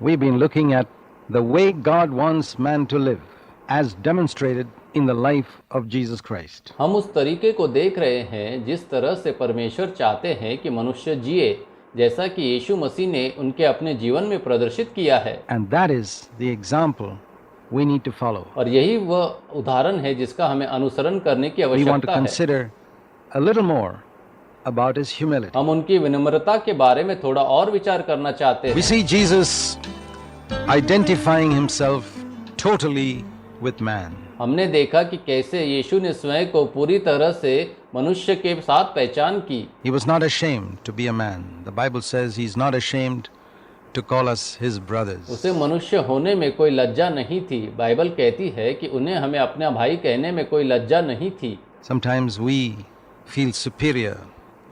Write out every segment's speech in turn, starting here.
We've been looking at the way God wants man to live as demonstrated in the life of Jesus Christ. हम उस तरीके को देख रहे हैं जिस तरह से परमेश्वर चाहते हैं कि मनुष्य जिए, जैसा कि यीशु मसीह ने उनके अपने जीवन में प्रदर्शित किया है। And that is the example we need to follow. और यही वह उदाहरण है जिसका हमें अनुसरण करने की We want to आवश्यकता है। consider a little more about his humility. हम उनकी विनम्रता के बारे में थोड़ा और विचार करना चाहते We हैं। see Jesus identifying himself totally with man. हमने देखा कि कैसे यीशु ने स्वयं को पूरी तरह से मनुष्य के साथ पहचान की। He was not ashamed to be a man. The Bible says he's not ashamed to call us his brothers. उसे मनुष्य होने में कोई लज्जा नहीं थी। बाइबल कहती है कि उन्हें हमें अपना भाई कहने में कोई लज्जा नहीं थी। Sometimes we feel superior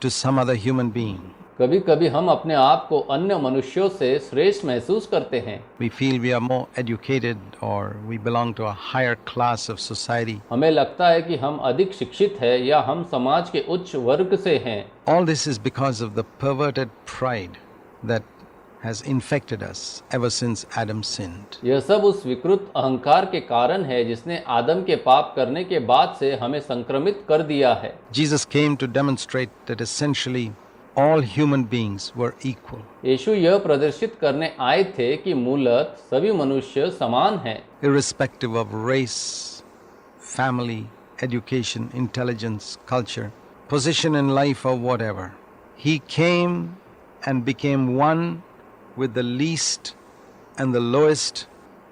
to some other human being. कभी कभी हम अपने आप को अन्य मनुष्यों से श्रेष्ठ महसूस करते हैं। We feel we are more educated or we belong to a higher class of society. हमें लगता है कि हम अधिक शिक्षित हैं या हम समाज के उच्च वर्ग से हैं। All this is because of the perverted pride that has infected us ever since Adam sinned. यह सब उस विकृत अहंकार के कारण है जिसने आदम के पाप करने के बाद से हमें संक्रमित कर दिया है। Jesus came to demonstrate that essentially all human beings were equal. यीशु यह प्रदर्शित करने आए थे कि मूलतः सभी मनुष्य समान हैं, Irrespective of race, family, education, intelligence, culture, position in life or whatever. He came and became one with the least and the lowest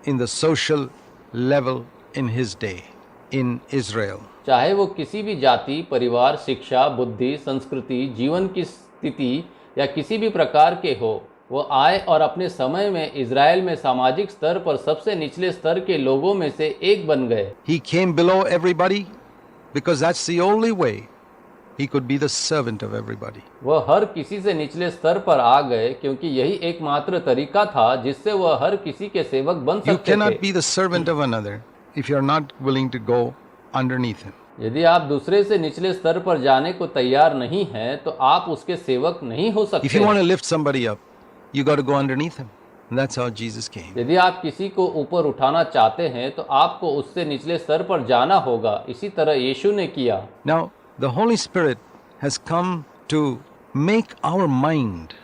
in the social level in his day in Israel. चाहे वो किसी भी जाति, परिवार, शिक्षा, बुद्धि, संस्कृति, जीवन की स्थिति या किसी भी प्रकार के हो, वो आए और अपने समय में इज़राइल में सामाजिक स्तर पर सबसे निचले स्तर के लोगों में से एक बन गए। He came below everybody because that's the only way he could be the servant of everybody. वह हर किसी से निचले स्तर पर आ गए क्योंकि यही एकमात्र तरीका था जिससे वह हर किसी के सेवक बन You सकते cannot थे। be the servant of another if you're not willing to go underneath him. यदि आप दूसरे से निचले स्तर पर जाने को तैयार नहीं हैं, तो आप उसके सेवक नहीं हो If सकते। you want to lift somebody up, you got to go underneath him. And that's how Jesus came. यदि आप किसी को ऊपर उठाना चाहते हैं तो आपको उससे निचले स्तर पर जाना होगा। इसी तरह यीशु ने किया। Now, the Holy Spirit has come to make our mind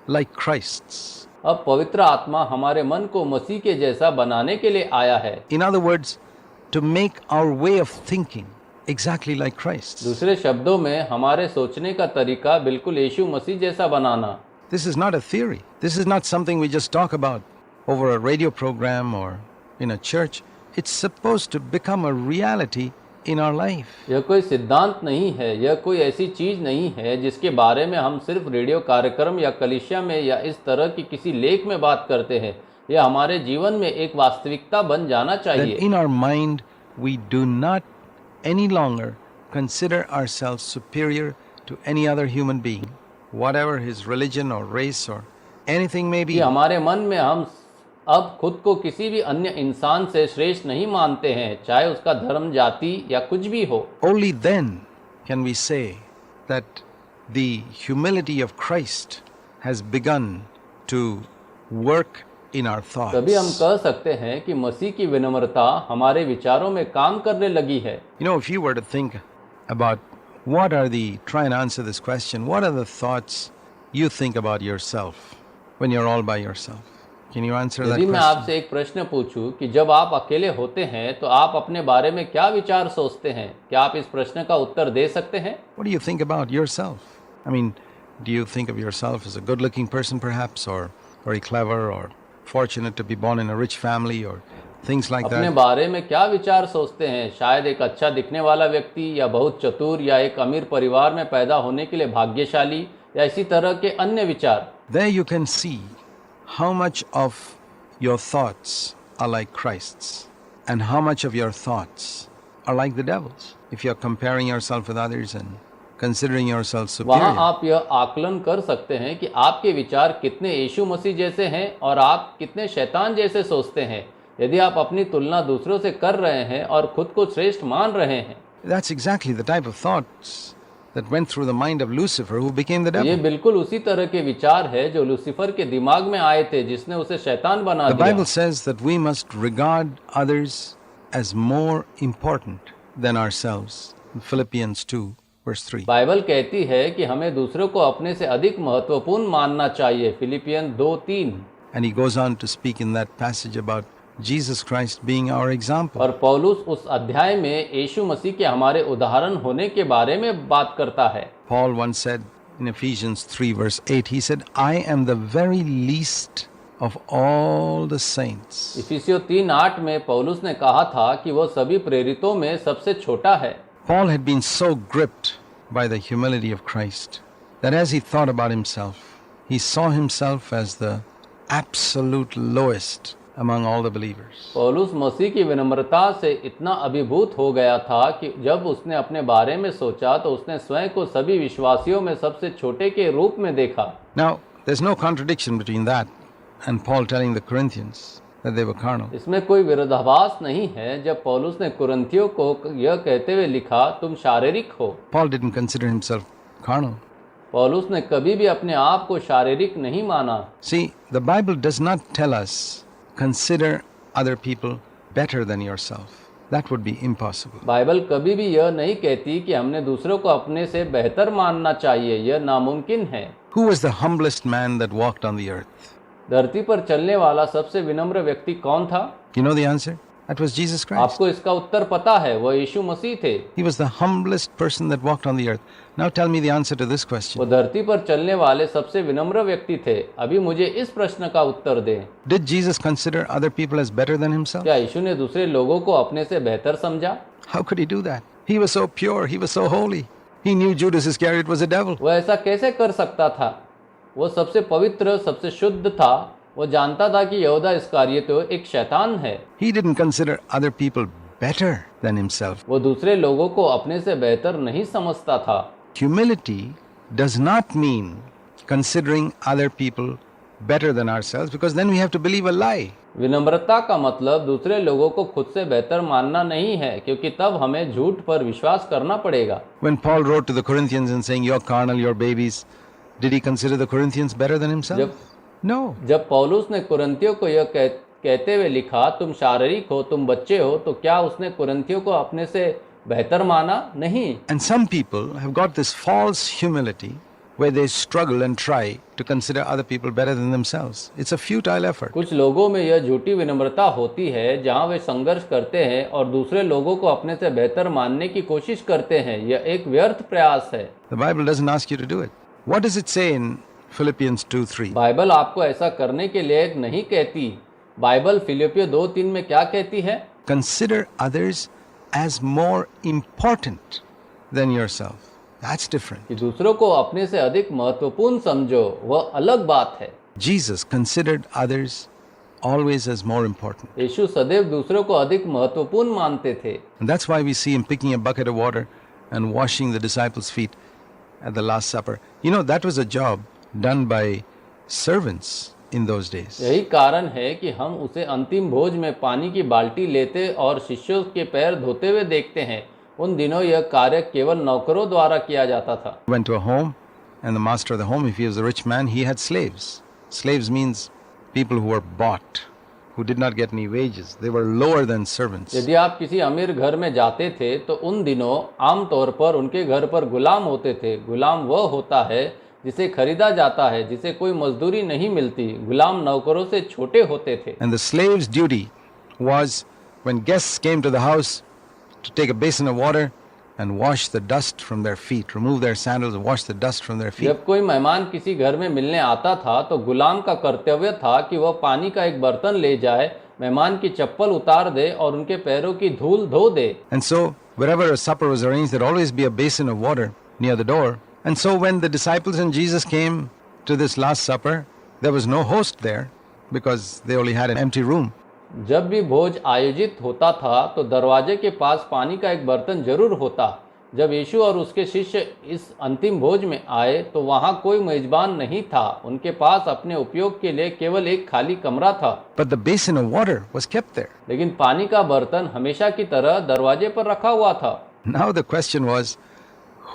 like Christ's. अब पवित्र आत्मा हमारे मन को मसीह के जैसा बनाने के लिए आया है। In other words, to make our way of thinking exactly like Christ's. दूसरे शब्दों में हमारे सोचने का तरीका बिल्कुल यीशु मसीह जैसा बनाना। This is not a theory. This is not something we just talk about over a radio program or in a church. It's supposed to become a reality in our life. यह कोई सिद्धांत नहीं है, यह कोई ऐसी चीज नहीं है जिसके बारे में हम सिर्फ रेडियो कार्यक्रम या कलीसिया में या इस तरह की किसी लेख में बात करते हैं। यह हमारे जीवन में एक वास्तविकता बन जाना That चाहिए। in our mind we do not any longer consider ourselves superior to any other human being, whatever his religion or race or anything may कि be. हमारे मन में हम अब खुद को किसी भी अन्य इंसान से श्रेष्ठ नहीं मानते हैं, चाहे उसका धर्म, जाति या कुछ भी हो। Only then can we say that the humility of Christ has begun to work in our तभी हम thoughts. कह सकते हैं कि मसीह की विनम्रता हमारे विचारों में काम करने लगी है। You know, if you were to think about what are the, try and answer this question, what are the thoughts you think about yourself when you're all by yourself? Can you answer that यदि मैं question? आपसे एक प्रश्न पूछूं कि जब आप अकेले होते हैं तो आप अपने बारे में क्या विचार सोचते हैं, क्या आप इस प्रश्न का उत्तर दे सकते हैं? What do you think about yourself? I mean, do you think of yourself as a good-looking person perhaps, or very clever, or fortunate to be born in a rich family, or things like अपने that? बारे में क्या विचार सोचते हैं? शायद एक अच्छा दिखने वाला व्यक्ति, या बहुत चतुर, या एक अमीर परिवार में पैदा होने के लिए भाग्यशाली, या इसी तरह के अन्य विचार। There you can see how much of your thoughts are like Christ's and how much of your thoughts are like the devil's. If you're comparing yourself with others and considering yourself वहाँ superior, आप यह आकलन कर सकते हैं कि आपके विचार कितने यीशु मसीह जैसे हैं और आप कितने शैतान जैसे सोचते हैं, यदि आप अपनी तुलना दूसरों से कर रहे हैं और खुद को श्रेष्ठ मान रहे हैं। that's exactly the type of thoughts that went through the mind of Lucifer, who became the ये devil. बिल्कुल उसी तरह के विचार है जो लूसीफर के दिमाग में आए थे, जिसने उसे शैतान बना The दिया। Bible says that we must regard others as more important than ourselves. Philippians 2, verse 3. Bible कहती है कि हमें दूसरों को अपने से अधिक महत्वपूर्ण मानना चाहिए, Philippian 2:3। And he goes on to speak in that passage about Jesus Christ being our example. और पौलुस उस अध्याय में यीशु मसीह के हमारे उदाहरण होने के बारे में बात करता है। Paul once said in Ephesians 3, verse 8, he said, I am the very least of all the saints. इफिसियों 3:8 में पौलुस ने कहा था कि वह सभी प्रेरितों में सबसे छोटा है। Paul had been so gripped by the humility of Christ that as he thought about himself, he saw himself as the absolute lowest among all the believers. पौलुस मसीह की विनम्रता से इतना अभिभूत हो गया था कि जब उसने अपने बारे में सोचा तो उसने स्वयं को सभी विश्वासियों में सबसे छोटे के रूप में देखा। Now, there's no contradiction between that and Paul telling the Corinthians that they were carnal. इसमें कोई विरोधाभास नहीं है जब पौलुस ने कुरिन्थियों को यह कहते हुए लिखा, तुम शारीरिक हो। Paul didn't consider himself carnal. पौलुस ने कभी भी अपने आप को शारीरिक नहीं माना। See, the Bible does not tell us consider other people better than yourself. That would be impossible. Bible कभी भी यह नहीं कहती कि हमने दूसरों को अपने से बेहतर मानना चाहिए, यह नामुमकिन है। Who was the humblest man that walked on the earth? धरती पर चलने वाला सबसे विनम्र व्यक्ति कौन था? You know the answer? That was Jesus Christ. आपको इसका उत्तर पता है, वह यीशु मसीह थे। He was the humblest person that walked on the earth. Now tell me the answer to this वो question. धरती पर चलने वाले सबसे विनम्र व्यक्ति थे। अभी मुझे इस प्रश्न का उत्तर दें, Did Jesus consider other people as better than himself? क्या यीशु ने दूसरे लोगों को अपने से बेहतर समझा? How could he do that? He was so pure, he was so holy. He knew Judas Iscariot was a devil. वह ऐसा कैसे कर सकता था? वह सबसे पवित्र, सबसे शुद्ध था। वह जानता था कि यहूदा इस्करियोत एक शैतान है। He didn't consider other people better than himself. वो दूसरे लोगों को अपने से बेहतर नहीं समझता था। Humility does not mean considering other people better than ourselves, because then we have to believe a lie. विनम्रता का मतलब दूसरे लोगों को खुद से बेहतर मानना नहीं है, क्योंकि तब हमें झूठ पर विश्वास करना पड़ेगा। When Paul wrote to the Corinthians and saying, you're carnal, you're babies, did he consider the Corinthians better than himself? No. जब पौलुस ने कुरिन्थियों को यह कहते हुए लिखा, तुम शारीरिक हो, तुम बच्चे हो, तो क्या उसने कुरिन्थियों को अपने से बेहतर माना? नहीं। And some people have got this false humility where they struggle and try to consider other people better than themselves. It's a futile effort. कुछ लोगों में यह झूठी विनम्रता होती है जहां वे संघर्ष करते हैं और दूसरे लोगों को अपने से बेहतर मानने की कोशिश करते हैं। यह एक व्यर्थ प्रयास है। The Bible doesn't ask you to do it. What does it say in Philippians 2:3? Bible आपको ऐसा करने के लिए नहीं कहती। बाइबल फिलिपियों 2:3 में क्या कहती है? Consider others as more important than yourself. That's different. कि दूसरों को अपने से अधिक महत्वपूर्ण समझो, वह अलग बात है। Jesus considered others always as more important. यीशु सदैव दूसरों को अधिक महत्वपूर्ण मानते थे। And that's why we see him picking a bucket of water and washing the disciples' feet at the Last Supper. You know, that was a job done by servants in those days. यही कारण है कि हम उसे अंतिम भोज में पानी की बाल्टी लेते और शिष्यों के पैर धोते हुए देखते हैं। उन दिनों यह कार्य केवल नौकरों द्वारा किया जाता था। Went to a home, and the master of the home, if he was a rich man, he had slaves. Slaves means people who were bought, who did not get any wages. They were lower than servants. यदि आप किसी अमीर घर में जाते थे तो उन दिनों आमतौर पर उनके घर पर गुलाम होते थे। गुलाम वह होता है जिसे खरीदा जाता है, जिसे कोई मजदूरी नहीं मिलती। गुलाम नौकरों से छोटे होते थे। And the slave's duty was, when guests came to the house, to take a basin of water and wash the dust from their feet, remove their sandals and wash the dust from their feet. जब कोई मेहमान किसी घर में मिलने आता था तो गुलाम का कर्तव्य था कि वह पानी का एक बर्तन ले जाए, मेहमान की चप्पल उतार दे और उनके पैरों की धूल धो दे। And so, wherever a supper was arranged, there'd always be a basin of water near the door. And so when the disciples and Jesus came to this Last Supper, there was no host there because they only had an empty room. जब भी भोज आयोजित होता था तो दरवाजे के पास पानी का एक बर्तन जरूर होता। जब यीशु और उसके शिष्य इस अंतिम भोज में आए तो वहाँ कोई मेजबान नहीं था। उनके पास अपने उपयोग के लिए केवल एक खाली कमरा था। But the basin of water was kept there. लेकिन पानी का बर्तन हमेशा की तरह दरवाजे पर रखा हुआ था। Now the question was,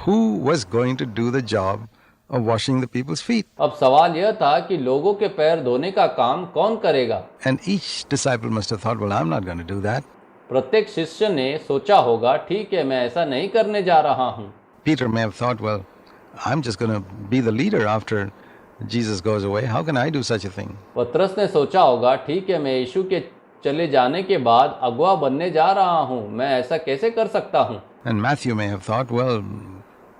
who was going to do the job of washing the people's feet? अब सवाल यह था कि लोगों के पैर धोने का काम कौन करेगा। And each disciple must have thought, well, I'm not going to do that. प्रत्येक शिष्य ने सोचा होगा, ठीक है, मैं ऐसा नहीं करने जा रहा हूँ। Peter may have thought, well, I'm just going to be the leader after Jesus goes away. How can I do such a thing? पतरस ने सोचा होगा, ठीक है, मैं यीशु के चले जाने के बाद अगुआ बनने जा रहा हूँ, मैं ऐसा कैसे कर सकता हूँ। And Matthew may have thought, well,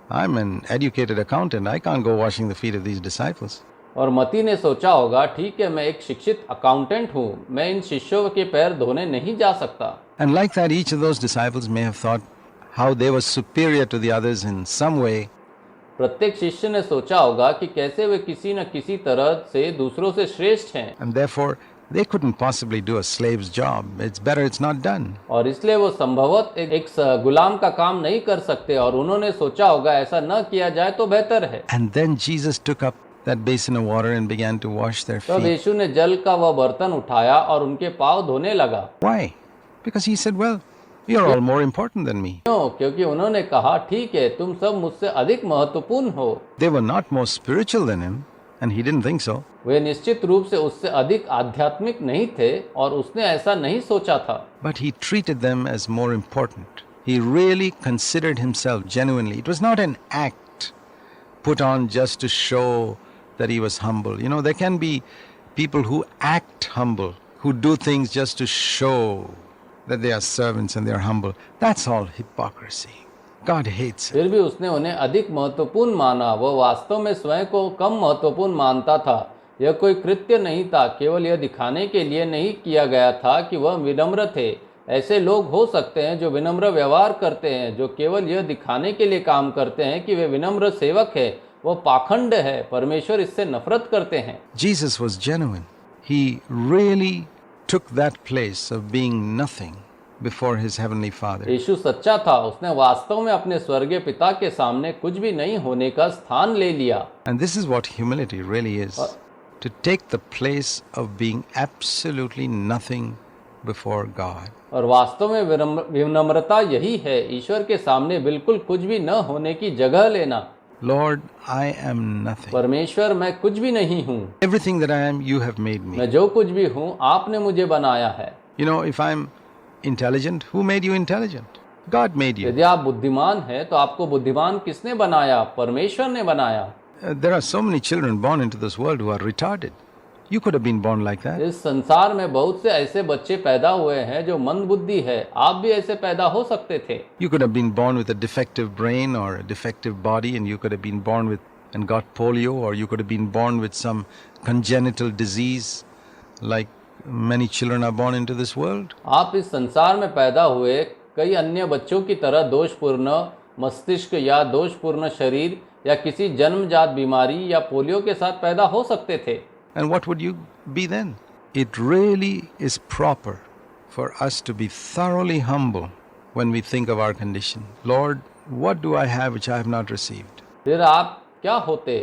I'm an educated accountant. I can't go washing the feet of these disciples. और मती ने सोचा होगा, ठीक है, मैं एक शिक्षित अकाउंटेंट हूँ, मैं इन शिष्यों के पैर धोने नहीं जा सकता। And like that, each of those disciples may have thought how they were superior to the others in some way. प्रत्येक शिष्य ने सोचा होगा कि कैसे वे किसी न किसी तरह से दूसरों से श्रेष्ठ हैं। And therefore, they couldn't possibly do a slave's job. It's better it's not done. और इसलिए वो संभवतः एक गुलाम का काम नहीं कर सकते, और उन्होंने सोचा होगा ऐसा न किया जाए तो बेहतर है। And then Jesus took up that basin of water and began to wash their तब feet. यीशु ने जल का वह बर्तन उठाया और उनके पाँव धोने लगा। Why? Because he said, well, you're all more important than me. क्यों? क्योंकि उन्होंने कहा, ठीक है, तुम सब मुझसे अधिक महत्वपूर्ण हो। They were not more spiritual than him, and he didn't think so. वे निश्चित रूप से उससे अधिक आध्यात्मिक नहीं थे, और उसने ऐसा नहीं सोचा था। But he treated them as more important. He really considered himself genuinely. It was not an act put on just to show that he was humble. You know, there can be people who act humble, who do things just to show that they are servants and they are humble. That's all hypocrisy. God hates it. फिर भी उसने उन्हें अधिक महत्वपूर्ण माना। वह वास्तव में स्वयं को कम महत्वपूर्ण मानता था। यह कोई कृत्य नहीं था, केवल यह दिखाने के लिए नहीं किया गया था कि वह विनम्र थे। ऐसे लोग हो सकते हैं जो विनम्र व्यवहार करते हैं, जो केवल यह दिखाने के लिए काम करते हैं कि वे विनम्र सेवक है। वह पाखंड है। परमेश्वर इससे नफरत करते हैं। Jesus was genuine. He really took that place of being nothing before his heavenly Father. यीशु सच्चा था। उसने वास्तव में अपने स्वर्गीय पिता के सामने कुछ भी नहीं होने का स्थान ले लिया। And this is what humility really is. To take the place of being absolutely nothing before God. और वास्तव में विनम्रता यही है, ईश्वर के सामने बिल्कुल कुछ भी न होने की जगह लेना। Lord, I am nothing. परमेश्वर, मैं कुछ भी नहीं हूँ। Everything that I am, you have made me. मैं जो कुछ भी हूँ, आपने मुझे बनाया है। You know, if I'm intelligent, who made you intelligent? God made you. यदि आप बुद्धिमान हैं, तो आपको बुद्धिमान किसने बनाया? परमेश्वर ने बनाया। There are so many children born into this world who are retarded. You could have been born like that. इस संसार में बहुत से ऐसे बच्चे पैदा हुए हैं जो मंदबुद्धि है। आप भी ऐसे पैदा हो सकते थे। You could have been born with a defective brain or a defective body, and you could have been born with and got polio, or you could have been born with some congenital disease like many children are born into this world. आप इस संसार में पैदा हुए कई अन्य बच्चों की तरह दोषपूर्ण मस्तिष्क या दोषपूर्ण शरीर या किसी जन्मजात बीमारी या पोलियो के साथ पैदा हो सकते थे। And what would you be then? It really is proper for us to be thoroughly humble when we think of our condition. Lord, what do I have which I have not received? फिर आप क्या होते?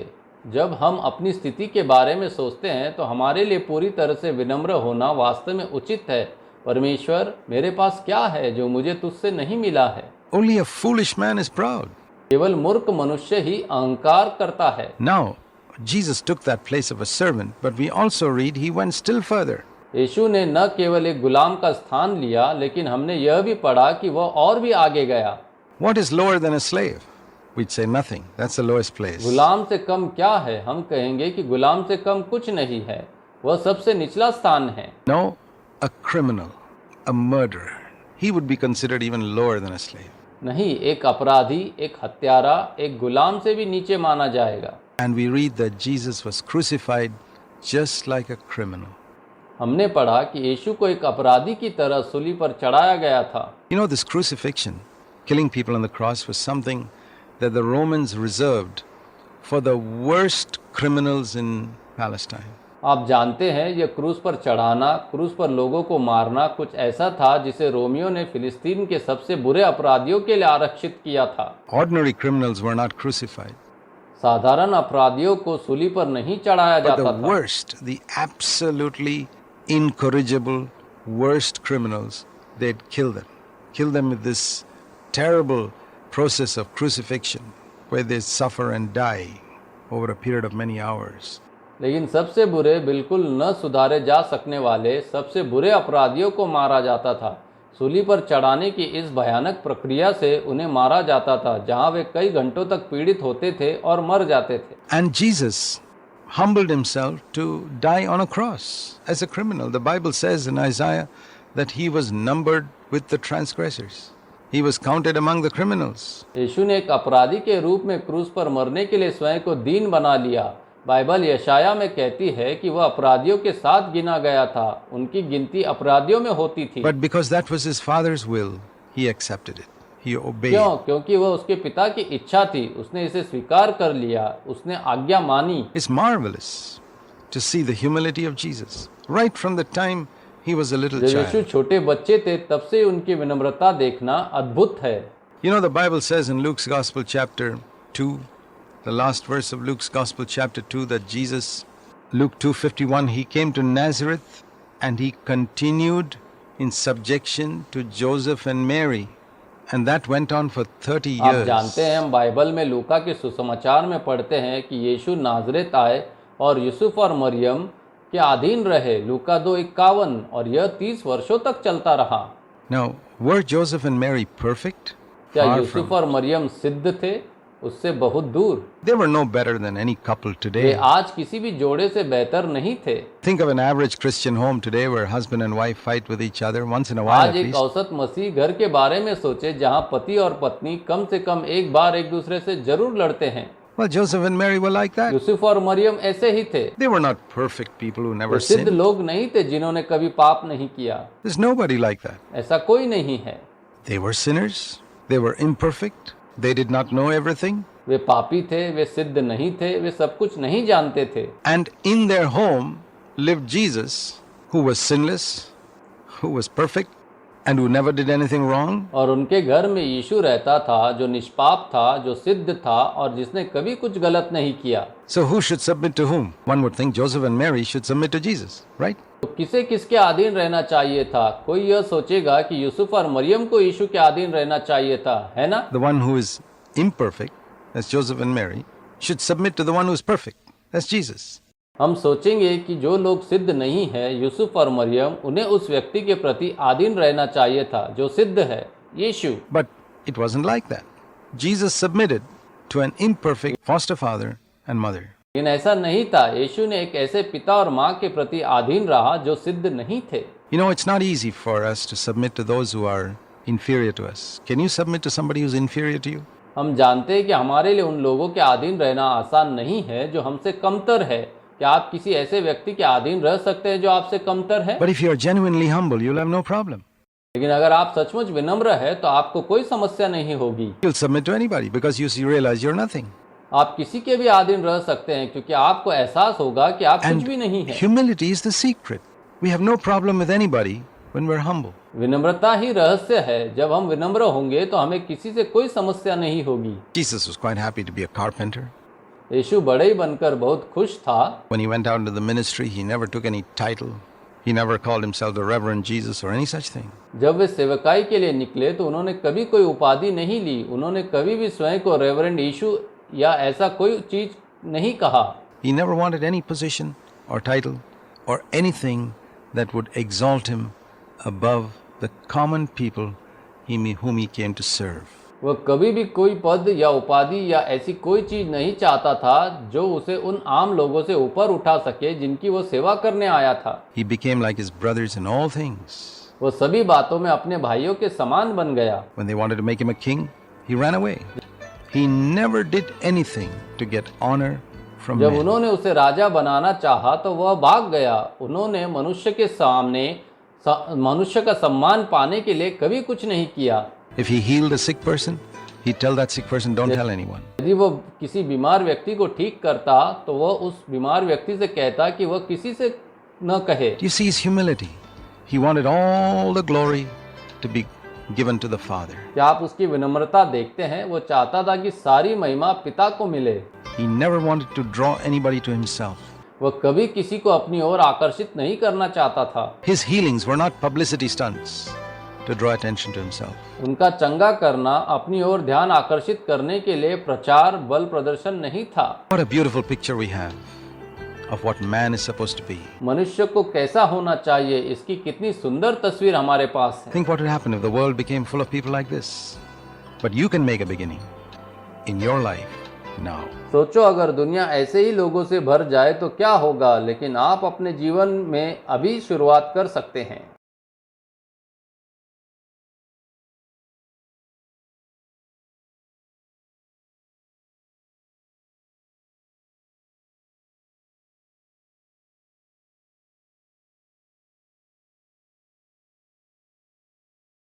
जब हम अपनी स्थिति के बारे में सोचते हैं, तो हमारे लिए पूरी तरह से विनम्र होना वास्तव में उचित है। परमेश्वर, मेरे पास क्या है जो मुझे तुझसे नहीं मिला है? Only a foolish man is proud. केवल मूर्ख मनुष्य ही अहंकार करता है। Now, Jesus took that place of a servant, but we also read he went still further. यीशु ने न केवल एक गुलाम का स्थान लिया, लेकिन हमने यह भी पढ़ा कि वह और भी आगे गया। What is lower than a slave? We'd say nothing. That's the lowest place. गुलाम से कम क्या है? हम कहेंगे कि गुलाम से कम कुछ नहीं है, वह सबसे निचला स्थान है। No, a criminal, a murderer. He would be considered even lower than a slave. नहीं, एक अपराधी, एक हत्यारा, एक गुलाम से भी नीचे माना जाएगा। And we read that Jesus was crucified just like a criminal. हमने पढ़ा कि यीशु को एक अपराधी की तरह सूली पर चढ़ाया गया था। You know, this crucifixion, killing people on the cross, was something that the Romans reserved for the worst criminals in Palestine. आप जानते हैं, यह क्रूस पर चढ़ाना, क्रूस पर लोगों को मारना कुछ ऐसा था जिसे रोमियो ने फिलिस्तीन के सबसे बुरे अपराधियों के लिए आरक्षित किया था। Ordinary criminals were not crucified. साधारण अपराधियों को सूली पर नहीं चढ़ाया But जाता the था। worst, the absolutely incorrigible worst criminals, they'd kill them with this terrible process of crucifixion. where they suffer and die over a period of many hours. लेकिन सबसे बुरे, बिल्कुल न सुधारे जा सकने वाले सबसे बुरे अपराधियों को मारा जाता था। सूली पर चढ़ाने की इस भयानक प्रक्रिया से उन्हें मारा जाता था, जहां वे कई घंटों तक पीड़ित होते थे और मर जाते थे। And Jesus humbled himself to die on a cross as a criminal. The Bible says in Isaiah that he was numbered with the transgressors. He was counted among the criminals. यीशु ने एक अपराधी के रूप में क्रूस पर मरने के लिए स्वयं को दीन बना लिया। बाइबल यशाया में कहती है कि वह अपराधियों के साथ गिना गया था, उनकी गिनती अपराधियों में होती थी। But because that was his father's will, he accepted it. He obeyed. क्यों? क्योंकि वह उसके पिता की इच्छा थी, उसने इसे स्वीकार कर लिया, उसने आज्ञा मानी। It's marvelous to see the humility of Jesus right from the time he was a little जब यीशु child. छोटे बच्चे थे तब से उनकी विनम्रता देखना अद्भुत है। You know, the Bible says in Luke's Gospel chapter 2, the last verse of Luke's Gospel chapter 2, that Jesus, Luke 2:51, he came to Nazareth and he continued in subjection to Joseph and Mary, and that went on for 30 आप years. जानते हैं, हम Bible में लूका के सुसमाचार में पढ़ते हैं कि यीशु नाजरेत आए और यूसुफ और मरियम के अधीन रहे। लूका 2:51, और यह 30 वर्षों तक चलता रहा। Now, were Joseph and Mary perfect? क्या Far यूसुफ from. और मरियम सिद्ध थे? उससे बहुत दूर। They were no better than any couple way today. आज किसी भी जोड़े से बेहतर नहीं थे। Think of an average Christian home today where husband and wife fight with each other once in a while आज at एक least. औसत मसीह घर के बारे में सोचे, जहां पति और पत्नी कम से कम एक बार एक दूसरे से जरूर लड़ते हैं। Well, Joseph and Mary were like that. Yusuf और मरियम ऐसे ही थे। They were not perfect people who never वे सिद्ध sinned. लोग नहीं थे जिन्होंने कभी पाप नहीं किया। There's nobody like that. ऐसा कोई नहीं है। They were sinners. They were imperfect. They did not know everything. वे पापी थे, वे सिद्ध नहीं थे, वे सब कुछ नहीं जानते थे। And in their home lived Jesus, who was sinless, who was perfect, and who never did anything wrong. और उनके घर में यीशु रहता था, जो निष्पाप था, जो सिद्ध था और जिसने कभी कुछ गलत नहीं किया। So who should submit to whom? One would think Joseph and Mary should submit to Jesus, right? तो किसे किसके अधीन रहना चाहिए था? कोई यह सोचेगा कि यूसुफ और मरियम को यीशु के अधीन रहना चाहिए था, है ना? The one who is imperfect, that's Joseph and Mary, should submit to the one who is perfect, that's Jesus. हम सोचेंगे कि जो लोग सिद्ध नहीं है, यूसुफ और मरियम, उन्हें उस व्यक्ति के प्रति अधीन रहना चाहिए था जो सिद्ध है, यीशु। But it wasn't like that. Jesus submitted to an imperfect foster father and mother. लेकिन ऐसा नहीं था। यीशु ने एक ऐसे पिता और माँ के प्रति अधीन रहा जो सिद्ध नहीं थे। You know, it's not easy for us to submit to those who are inferior to us. Can you submit to somebody who's inferior to you? हम जानते हैं कि हमारे लिए उन लोगों के अधीन रहना आसान नहीं है जो हमसे कमतर है। क्या आप किसी ऐसे व्यक्ति के अधीन रह सकते हैं जो आपसे कमतर है? But if you're genuinely humble, you'll have no problem. लेकिन अगर आप सचमुच विनम्र है तो आपको कोई समस्या नहीं होगी। You'll submit to anybody because you realize you're nothing. आप किसी के भी अधीन रह सकते हैं क्योंकि आपको एहसास होगा कि आप कुछ भी नहीं है। Humility is the secret. We have no problem with anybody when we're humble. विनम्रता ही रहस्य है। जब हम विनम्र होंगे तो हमें किसी से कोई समस्या नहीं होगी। Jesus was quite happy to be a carpenter. यीशु बड़े ही बनकर बहुत खुश था। When he went out into the ministry, he never took any title. He never called himself the Reverend Jesus or any such thing. जब वे सेवकाई के लिए निकले तो उन्होंने कभी कोई उपाधि नहीं ली। उन्होंने कभी भी स्वयं को रेवरेंड यीशु या ऐसा कोई चीज नहीं कहा। He never wanted any position or title or anything that would exalt him above the common people whom he came to serve. वह कभी भी कोई पद या उपाधि या ऐसी कोई चीज नहीं चाहता था जो उसे उन आम लोगों से ऊपर उठा सके जिनकी वो सेवा करने आया था। He became like his brothers in all things. वो सभी बातों में अपने भाइयों के समान बन गया। When they wanted to make him a king, he ran away. He never did anything to get honor from जब men. उन्होंने उसे राजा बनाना चाहा तो वह भाग गया। उन्होंने मनुष्य के सामने मनुष्य का सम्मान पाने के लिए कभी कुछ नहीं किया। If he healed a sick person, he'd tell that sick person, don't tell anyone. यदि वो किसी बीमार व्यक्ति को ठीक करता तो वह उस बीमार व्यक्ति से कहता कि वह किसी से न कहे। Do you see his humility? He wanted all the glory to be given to the Father. क्या आप उसकी विनम्रता देखते हैं? वो चाहता था कि सारी महिमा पिता को मिले। He never wanted to draw anybody to himself. वह कभी किसी को अपनी ओर आकर्षित नहीं करना चाहता था। His healings were not publicity stunts. to draw attention to himself. उनका चंगा करना अपनी ओर ध्यान आकर्षित करने के लिए प्रचार बल प्रदर्शन नहीं था। What a beautiful picture we have of what man is supposed to be. मनुष्य को कैसा होना चाहिए, इसकी कितनी सुंदर तस्वीर हमारे पास है। Think what would happen if the world became full of people like this. But you can make a beginning in your life now. सोचो अगर दुनिया ऐसे ही लोगों से भर जाए तो क्या होगा, लेकिन आप अपने जीवन में अभी शुरुआत कर सकते हैं।